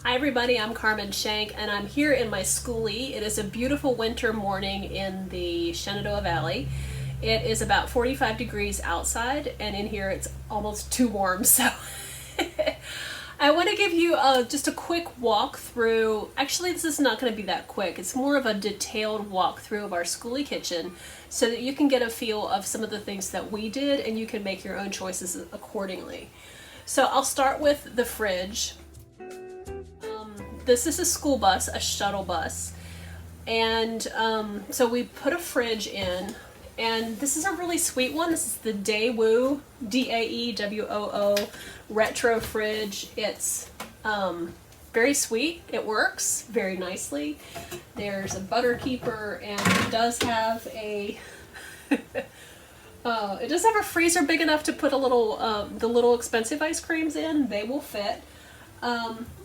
Hi everybody, I'm Carmen Shenk and I'm here in my Skoolie. It is a beautiful winter morning in the Shenandoah Valley. It is about 45 degrees outside and in here it's almost too warm, so I want to give you just a quick walk through. Actually, this is not going to be that quick. It's more of a detailed walkthrough of our Skoolie kitchen so that you can get a feel of some of the things that we did and you can make your own choices accordingly. So I'll start with the fridge. This is a school bus, a shuttle bus, and so we put a fridge in, and this is a really sweet one. This is the Daewoo, Daewoo retro fridge. It's very sweet. It works very nicely. There's a butter keeper, and it does have a it does have a freezer big enough to put a little the little expensive ice creams in. They will fit.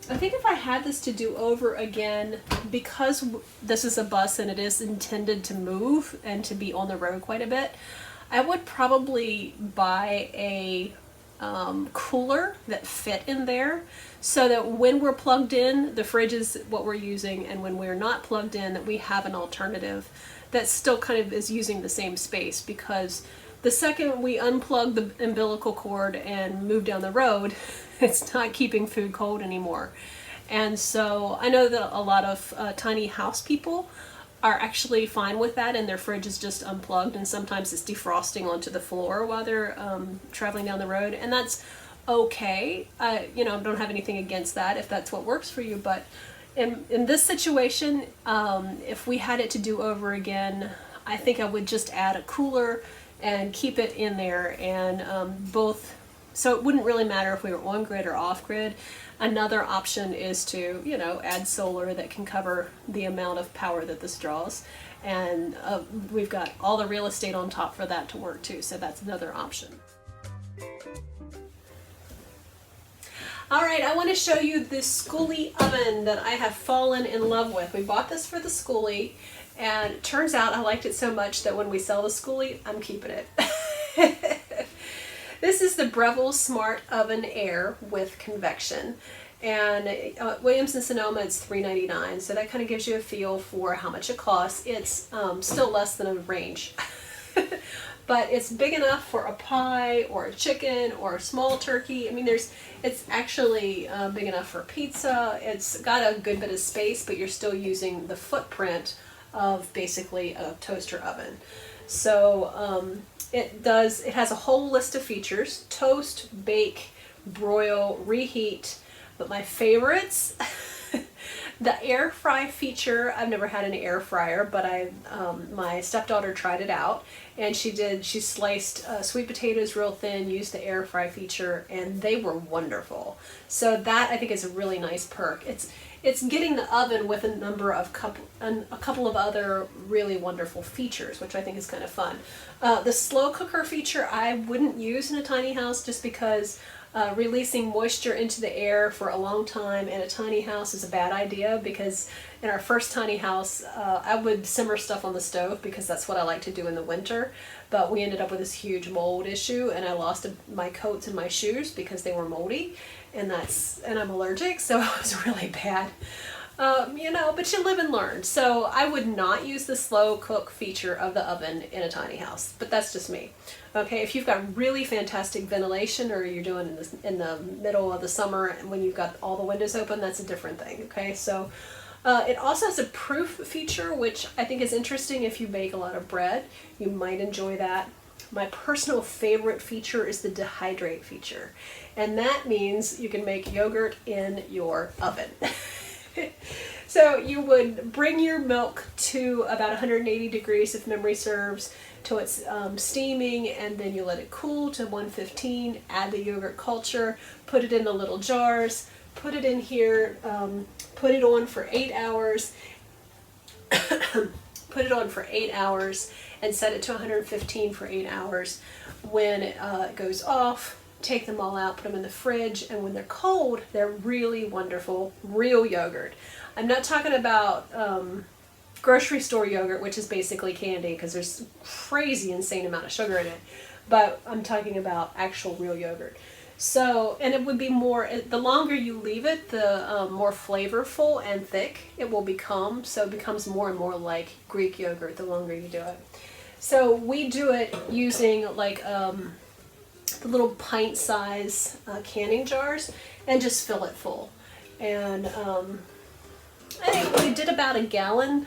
I think if I had this to do over again, because this is a bus and it is intended to move and to be on the road quite a bit, I would probably buy a cooler that fit in there so that when we're plugged in, the fridge is what we're using, and when we're not plugged in, that we have an alternative that still kind of is using the same space, because the second we unplug the umbilical cord and move down the road, it's not keeping food cold anymore. And so I know that a lot of tiny house people are actually fine with that, and their fridge is just unplugged, and sometimes it's defrosting onto the floor while they're traveling down the road, and that's okay. I don't have anything against that if that's what works for you, but in this situation, if we had it to do over again, I think I would just add a cooler and keep it in there, and both, so it wouldn't really matter if we were on grid or off grid. Another option is to, add solar that can cover the amount of power that this draws, and we've got all the real estate on top for that to work too, so that's another option. Alright, I want to show you this Skoolie oven that I have fallen in love with. We bought this for the Skoolie, and it turns out I liked it so much that when we sell the Skoolie, I'm keeping it. This is the Breville Smart Oven Air with convection, and Williams & Sonoma, it's $3.99, so that kind of gives you a feel for how much it costs. It's still less than a range, but it's big enough for a pie or a chicken or a small turkey. I mean, it's actually big enough for pizza. It's got a good bit of space, but you're still using the footprint of basically a toaster oven. So it has a whole list of features: toast, bake, broil, reheat, but my favorites, the air fry feature. I've never had an air fryer, but my stepdaughter tried it out, and she sliced sweet potatoes real thin, used the air fry feature, and they were wonderful. So that, I think, is a really nice perk. It's getting the oven with a couple of other really wonderful features, which I think is kind of fun. The slow cooker feature I wouldn't use in a tiny house, just because releasing moisture into the air for a long time in a tiny house is a bad idea, because in our first tiny house, I would simmer stuff on the stove because that's what I like to do in the winter, but we ended up with this huge mold issue, and I lost my coats and my shoes because they were moldy, and I'm allergic, so it was really bad. But you live and learn. So I would not use the slow cook feature of the oven in a tiny house, but that's just me. Okay, if you've got really fantastic ventilation, or you're doing in the middle of the summer when you've got all the windows open, that's a different thing. Okay, so it also has a proof feature, which I think is interesting if you bake a lot of bread. You might enjoy that. My personal favorite feature is the dehydrate feature, and that means you can make yogurt in your oven. So you would bring your milk to about 180 degrees, if memory serves, till it's steaming, and then you let it cool to 115, add the yogurt culture, put it in the little jars, put it in here, put it on for 8 hours, put it on for 8 hours, and set it to 115 for 8 hours. When it goes off, take them all out, put them in the fridge, and when they're cold, they're really wonderful, real yogurt. I'm not talking about grocery store yogurt, which is basically candy because there's a crazy insane amount of sugar in it, but I'm talking about actual real yogurt. So, and it would be more, the longer you leave it, the more flavorful and thick it will become. So it becomes more and more like Greek yogurt the longer you do it. So we do it using like the little pint size canning jars and just fill it full. And I think we did about a gallon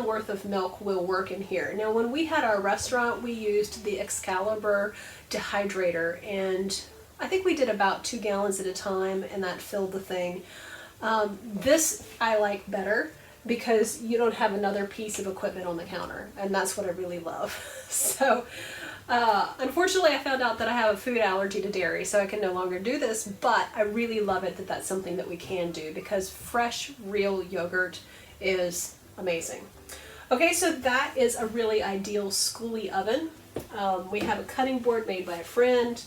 worth of milk will work in here. Now when we had our restaurant, we used the Excalibur dehydrator, and I think we did about 2 gallons at a time, and that filled the thing. This I like better because you don't have another piece of equipment on the counter, and that's what I really love. So unfortunately I found out that I have a food allergy to dairy, so I can no longer do this, but I really love it that that's something that we can do because fresh, real yogurt is amazing. Okay, so that is a really ideal Skoolie oven. We have a cutting board made by a friend,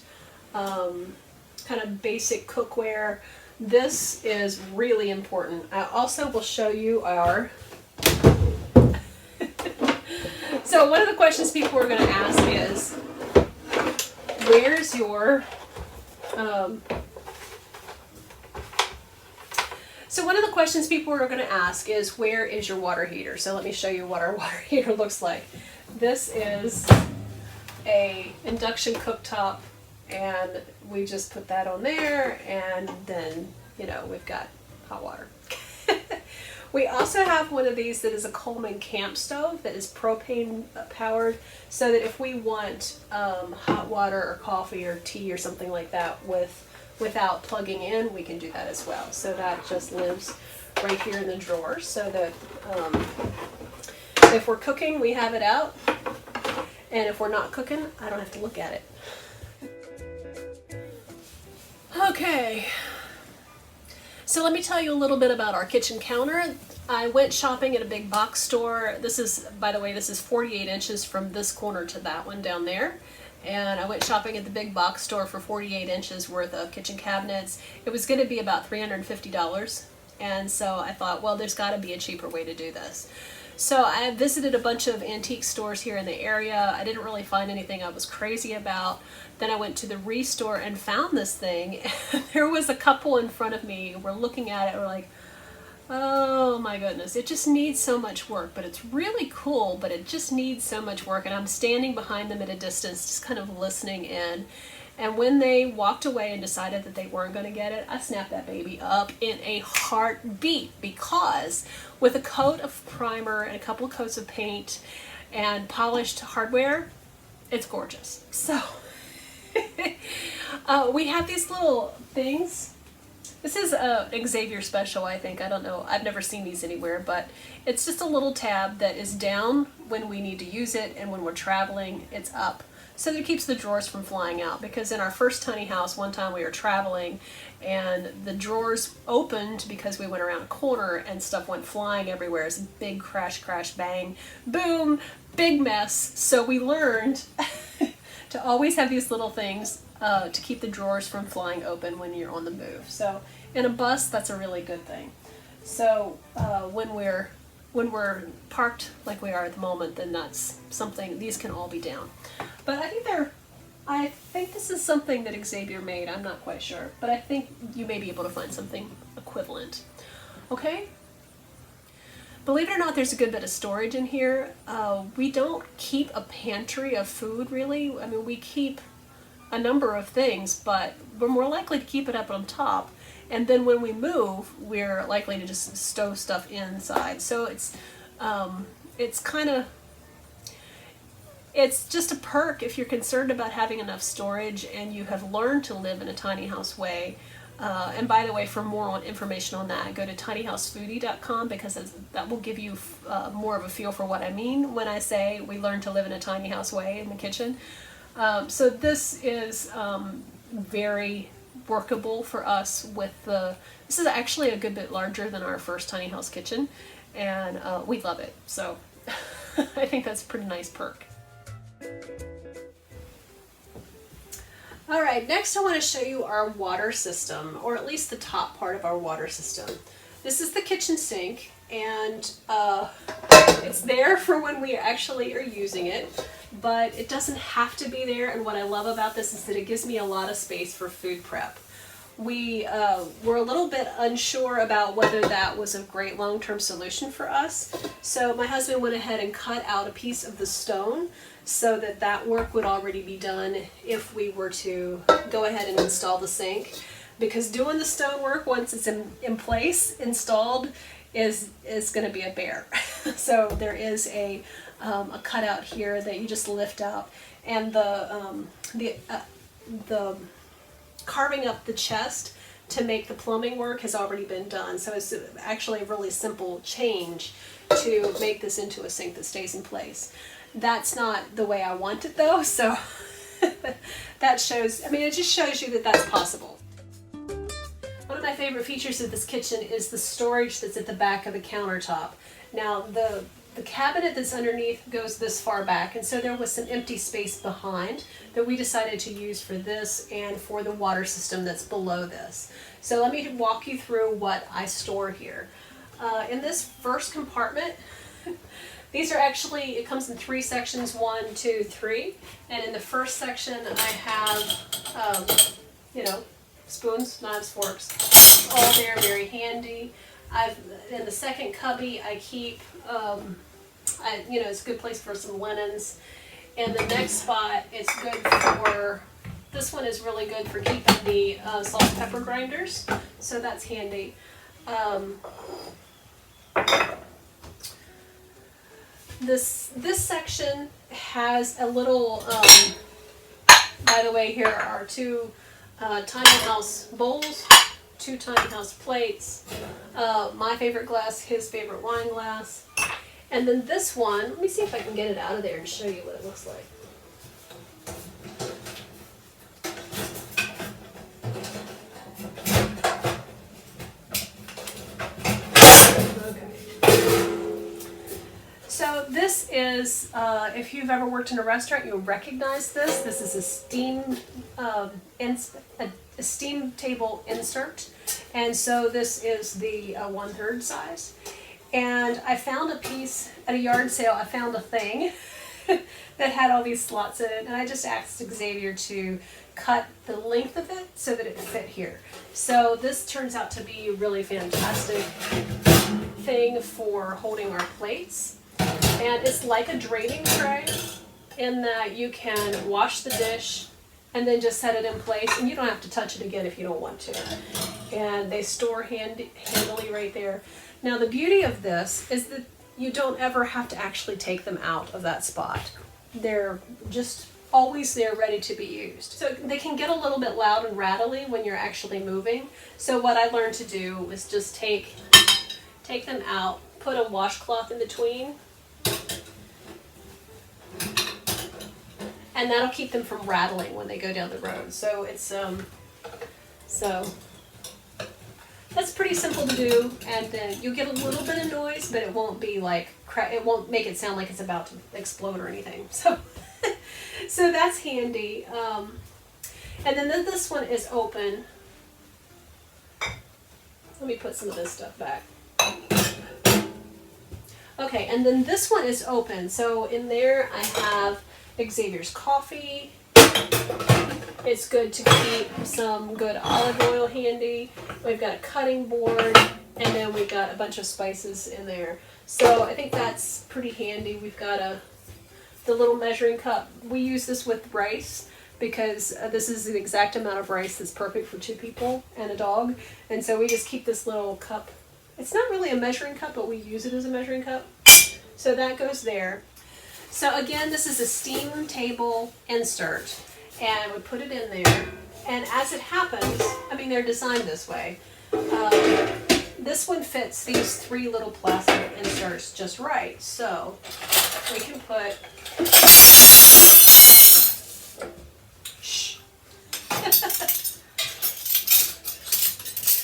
kind of basic cookware. This is really important. I also will show you our so one of the questions people are going to ask is, where's your so one of the questions people are going to ask is, where is your water heater? So let me show you what our water heater looks like. This is a induction cooktop, and we just put that on there, and then, you know, we've got hot water. We also have one of these that is a Coleman camp stove that is propane powered, so that if we want hot water or coffee or tea or something like that without plugging in, we can do that as well. So that just lives right here in the drawer, so that if we're cooking, we have it out, and if we're not cooking, I don't have to look at it. Okay. So let me tell you a little bit about our kitchen counter. I went shopping at a big box store. This is, by the way, this is 48 inches from this corner to that one down there. And I went shopping at the big box store for 48 inches worth of kitchen cabinets. It was going to be about $350. And so I thought, well, there's got to be a cheaper way to do this. So I visited a bunch of antique stores here in the area. I didn't really find anything I was crazy about. Then I went to the Restore and found this thing. There was a couple in front of me. We're looking at it. We're like, oh my goodness, it just needs so much work. But it's really cool, but it just needs so much work. And I'm standing behind them at a distance, just kind of listening in. And when they walked away and decided that they weren't going to get it, I snapped that baby up in a heartbeat, because with a coat of primer and a couple of coats of paint and polished hardware, it's gorgeous. So we have these little things. This is an Xavier special, I think. I don't know. I've never seen these anywhere, but it's just a little tab that is down when we need to use it, and when we're traveling, it's up. So that it keeps the drawers from flying out, because in our first tiny house, one time we were traveling and the drawers opened because we went around a corner and stuff went flying everywhere. It's a big crash, crash, bang, boom, big mess. So we learned to always have these little things to keep the drawers from flying open when you're on the move. So in a bus, that's a really good thing. So when we're parked like we are at the moment, then that's something, these can all be down. But I think this is something that Xavier made. I'm not quite sure, but I think you may be able to find something equivalent. Okay? Believe it or not, there's a good bit of storage in here. We don't keep a pantry of food, really. I mean, we keep a number of things, but we're more likely to keep it up on top. And then when we move, we're likely to just stow stuff inside. So it's kind of, it's just a perk if you're concerned about having enough storage and you have learned to live in a tiny house way. And by the way, for more information on that, go to tinyhousefoodie.com, because that will give you more of a feel for what I mean when I say we learn to live in a tiny house way in the kitchen. So this is very workable for us with this is actually a good bit larger than our first tiny house kitchen, and we love it. So I think that's a pretty nice perk. Alright, next I want to show you our water system, or at least the top part of our water system. this is the kitchen sink, and it's there for when we actually are using it, but it doesn't have to be there. And what I love about this is that it gives me a lot of space for food prep. We were a little bit unsure about whether that was a great long-term solution for us. So my husband went ahead and cut out a piece of the stone so that that work would already be done if we were to go ahead and install the sink. Because doing the stone work once it's in place, installed, is going to be a bear. So there is a cutout here that you just lift out, and the carving up the chest to make the plumbing work has already been done. So it's actually a really simple change to make this into a sink that stays in place. That's not the way I want it though, so that shows, I mean, it just shows you that that's possible. One of my favorite features of this kitchen is the storage that's at the back of the countertop. Now the cabinet that's underneath goes this far back, and so there was some empty space behind that we decided to use for this and for the water system that's below this. So let me walk you through what I store here. In this first compartment, these are actually, it comes in 3 sections, 1, 2, 3. And in the first section I have, you know, spoons, knives, forks, all there, very handy. In the second cubby I keep, you know, it's a good place for some linens. And the next spot, it's good for, this one is really good for keeping the salt and pepper grinders, so that's handy. This section has a little, by the way, here are 2 tiny house bowls, 2 tiny house plates, my favorite glass, his favorite wine glass, and then this one, let me see if I can get it out of there and show you what it looks like. So this is, if you've ever worked in a restaurant, you'll recognize this. This is a steam table insert, and so this is the 1/3 size. And I found a piece at a yard sale. I found a thing that had all these slots in it, and I just asked Xavier to cut the length of it so that it fit here. So this turns out to be a really fantastic thing for holding our plates. And it's like a draining tray in that you can wash the dish and then just set it in place, and you don't have to touch it again if you don't want to. And they store handily right there. Now the beauty of this is that you don't ever have to actually take them out of that spot. They're just always there ready to be used. So they can get a little bit loud and rattly when you're actually moving. So what I learned to do was just take them out, put a washcloth in between, and that'll keep them from rattling when they go down the road. So it's so that's pretty simple to do, and then you'll get a little bit of noise, but it won't be like it won't make it sound like it's about to explode or anything. So so that's handy. And then this one is open. Let me put some of this stuff back. Okay, and then this one is open. So in there I have Xavier's coffee. It's good to keep some good olive oil handy. We've got a cutting board, and then we've got a bunch of spices in there. So I think that's pretty handy. We've got the little measuring cup. We use this with rice because this is the exact amount of rice that's perfect for 2 people and a dog. And so we just keep this little cup. It's not really a measuring cup, but we use it as a measuring cup. So that goes there. So again, this is a steam table insert, and we put it in there. And as it happens, I mean, they're designed this way. This one fits these 3 little plastic inserts just right. So we can put,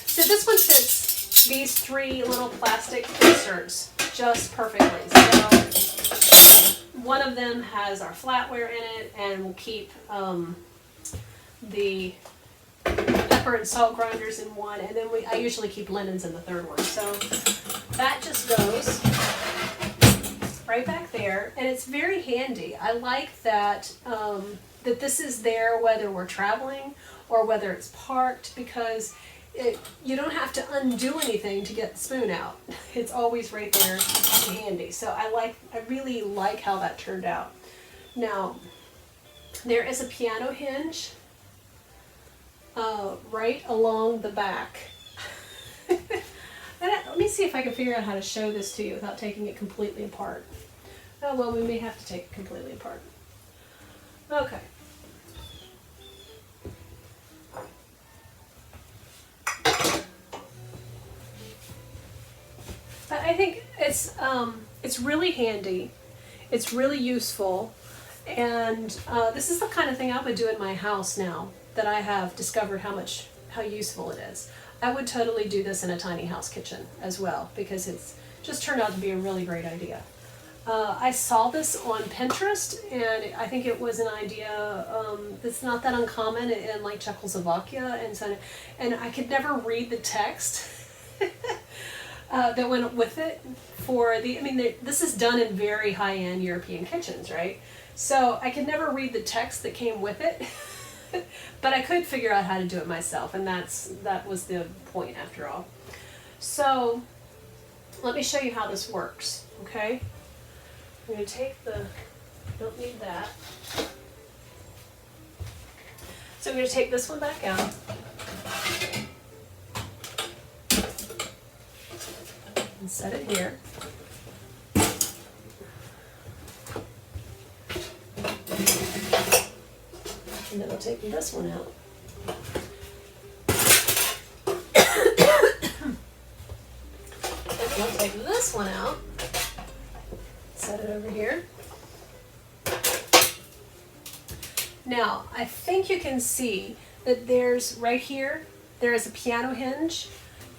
so this one fits these 3 little plastic inserts just perfectly. So one of them has our flatware in it, and we'll keep the pepper pepper and salt grinders in one, and then I usually keep linens in the third one. So that just goes right back there, and it's very handy. I like that that this is there whether we're traveling or whether it's parked, because you don't have to undo anything to get the spoon out. It's always right there handy. So I really like how that turned out. Now, there is a piano hinge right along the back. Let me see if I can figure out how to show this to you without taking it completely apart. Oh, well, we may have to take it completely apart. Okay. But I think it's really handy. It's really useful. And this is the kind of thing I would do in my house now that I have discovered how useful it is. I would totally do this in a tiny house kitchen as well, because it's just turned out to be a really great idea. I saw this on Pinterest, and I think it was an idea that's not that uncommon in like Czechoslovakia, and I could never read the text that went with it this is done in very high-end European kitchens, right? So I could never read the text that came with it, but I could figure out how to do it myself, and that was the point after all. So let me show you how this works, okay? I'm going to take don't need that. So I'm going to take this one back out. And set it here. And then I'll take this one out. And then I'll take this one out. Set it over here. Now, I think you can see that there's right here, there is a piano hinge,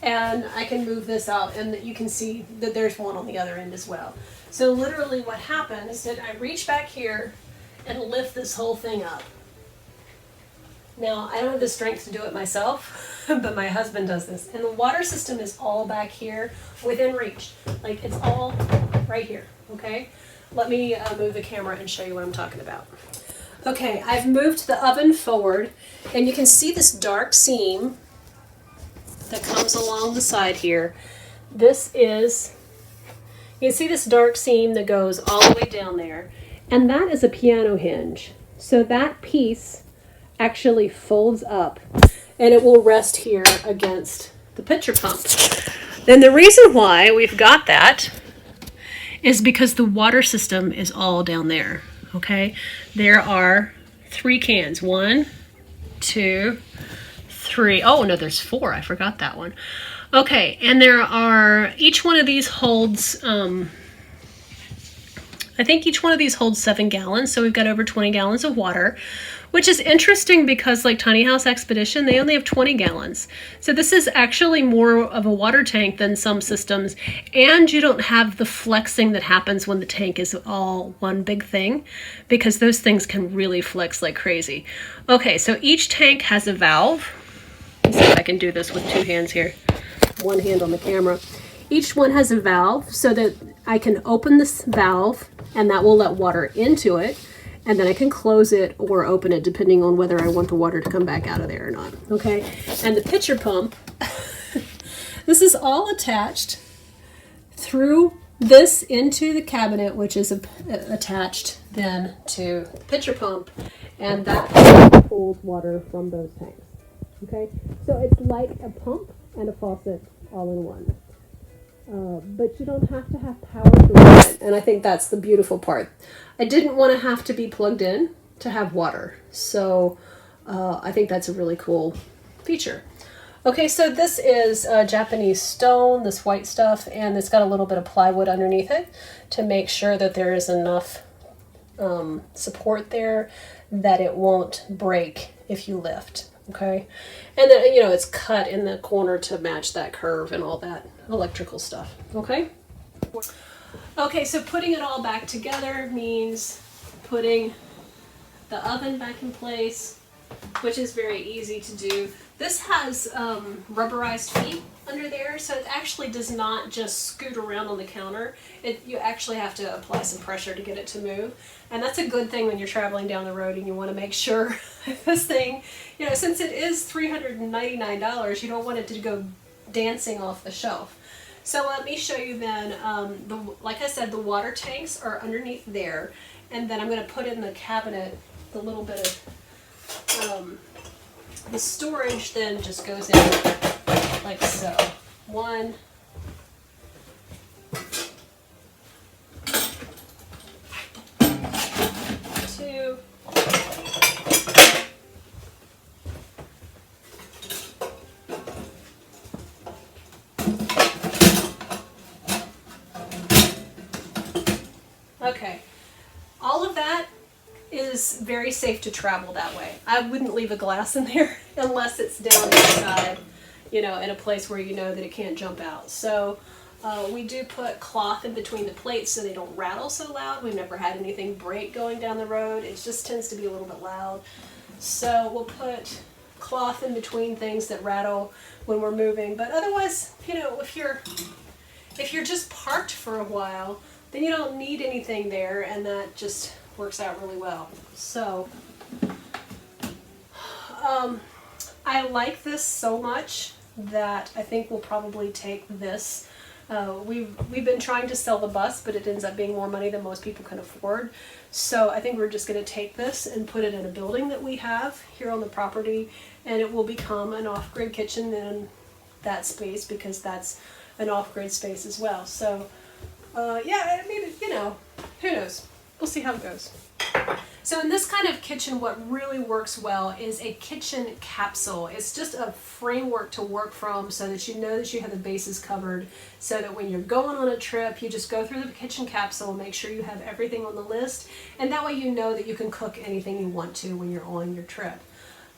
and I can move this out, and you can see that there's one on the other end as well. So literally what happened is that I reach back here and lift this whole thing up. Now, I don't have the strength to do it myself, but my husband does this. And the water system is all back here within reach. Like, it's all right here, okay? Let me move the camera and show you what I'm talking about. Okay, I've moved the oven forward, and you can see this dark seam that comes along the side here. You can see this dark seam that goes all the way down there, and that is a piano hinge. So that piece actually folds up, and it will rest here against the pitcher pump. Then the reason why we've got that is because the water system is all down there, okay? There are 3 cans. 1, 2, 3. Oh, no, there's 4. I forgot that one. Okay, and each one of these holds, I think each one of these holds 7 gallons, so we've got over 20 gallons of water, which is interesting because like Tiny House Expedition, they only have 20 gallons. So this is actually more of a water tank than some systems, and you don't have the flexing that happens when the tank is all one big thing, because those things can really flex like crazy. Okay, so each tank has a valve. Let's see if I can do this with 2 hands here. One hand on the camera. Each one has a valve so that I can open this valve and that will let water into it, and then I can close it or open it depending on whether I want the water to come back out of there or not. Okay, and the pitcher pump, this is all attached through this into the cabinet, which is attached then to the pitcher pump, and that pulls water from those tanks. Okay, so it's like a pump and a faucet all in one. But you don't have to have power to run it, and I think that's the beautiful part. I didn't want to have to be plugged in to have water, so I think that's a really cool feature. Okay, so this is Japanese stone, this white stuff, and it's got a little bit of plywood underneath it to make sure that there is enough support there that it won't break if you lift. Okay, and then, it's cut in the corner to match that curve and all that electrical stuff. Okay, so putting it all back together means putting the oven back in place, which is very easy to do. This has rubberized feet under there, so it actually does not just scoot around on the counter. You actually have to apply some pressure to get it to move. And that's a good thing when you're traveling down the road and you want to make sure this thing, you know, since it is $399, you don't want it to go dancing off the shelf. So let me show you then, like I said, the water tanks are underneath there, and then I'm going to put in the cabinet the little bit of, the storage then just goes in like so. 1, 2, okay. All of that is very safe to travel that way. I wouldn't leave a glass in there unless it's down inside, you know, in a place where you know that it can't jump out. So we do put cloth in between the plates so they don't rattle so loud. We've never had anything break going down the road. It just tends to be a little bit loud. So we'll put cloth in between things that rattle when we're moving. But otherwise, you know, if you're just parked for a while, then you don't need anything there, and that just works out really well. So I like this so much that I think we'll probably take this. We've been trying to sell the bus, but it ends up being more money than most people can afford. So I think we're just going to take this and put it in a building that we have here on the property, and it will become an off-grid kitchen in that space, because that's an off-grid space as well. So yeah, I mean, you know, who knows? We'll see how it goes. So in this kind of kitchen, what really works well is a kitchen capsule. It's just a framework to work from so that you know that you have the bases covered, so that when you're going on a trip, you just go through the kitchen capsule, make sure you have everything on the list, and that way you know that you can cook anything you want to when you're on your trip.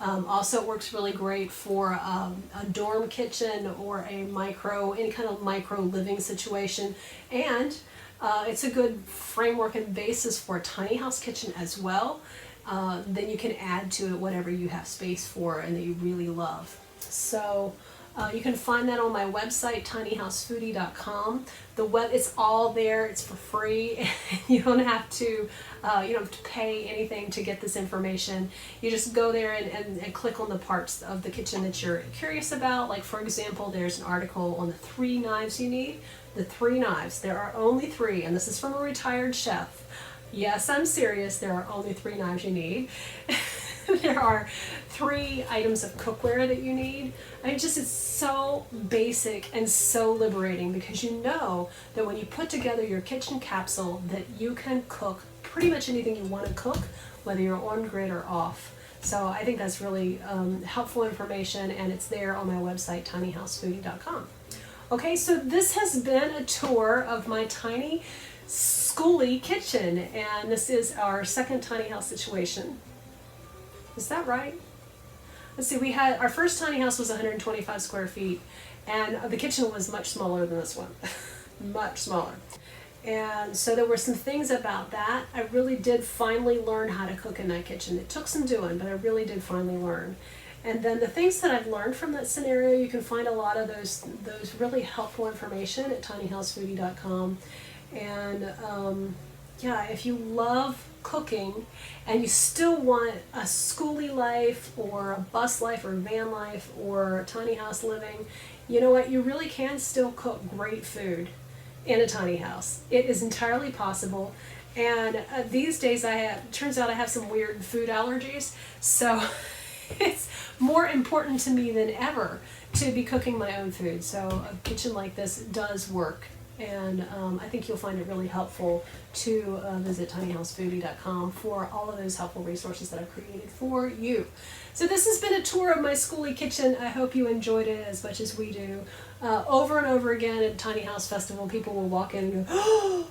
Also, it works really great for a dorm kitchen or any kind of micro living situation, and it's a good framework and basis for a tiny house kitchen as well. Then you can add to it whatever you have space for and that you really love. So you can find that on my website, tinyhousefoodie.com. It's all there. It's for free. You don't have to pay anything to get this information. You just go there and click on the parts of the kitchen that you're curious about. Like, for example, there's an article on the 3 knives you need. The 3 knives. There are only 3, and this is from a retired chef. Yes, I'm serious. There are only 3 knives you need. There are 3 items of cookware that you need. I mean, it's so basic and so liberating, because you know that when you put together your kitchen capsule that you can cook pretty much anything you want to cook, whether you're on grid or off. So I think that's really helpful information, and it's there on my website, tinyhousefoodie.com. Okay, so this has been a tour of my tiny Skoolie kitchen, and this is our second tiny house situation. Is that right? Let's see, our first tiny house was 125 square feet, and the kitchen was much smaller than this one. Much smaller. And so there were some things about that. I really did finally learn how to cook in that kitchen. It took some doing, but I really did finally learn. And then the things that I've learned from that scenario, you can find a lot of those really helpful information at tinyhousefoodie.com. And yeah, if you love cooking and you still want a Skoolie life or a bus life or van life or tiny house living, you know what? You really can still cook great food in a tiny house. It is entirely possible. And these days turns out I have some weird food allergies, so it's more important to me than ever to be cooking my own food. So a kitchen like this does work, and I think you'll find it really helpful to visit tinyhousefoodie.com for all of those helpful resources that I've created for you. So this has been a tour of my Skoolie kitchen. I hope you enjoyed it as much as we do. Over and over again at Tiny House Festival, people will walk in and go, oh!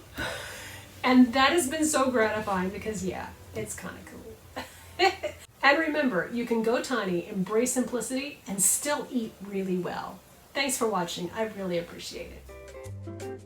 And that has been so gratifying, because yeah, it's kind of cool. And remember, you can go tiny, embrace simplicity, and still eat really well. Thanks for watching. I really appreciate it.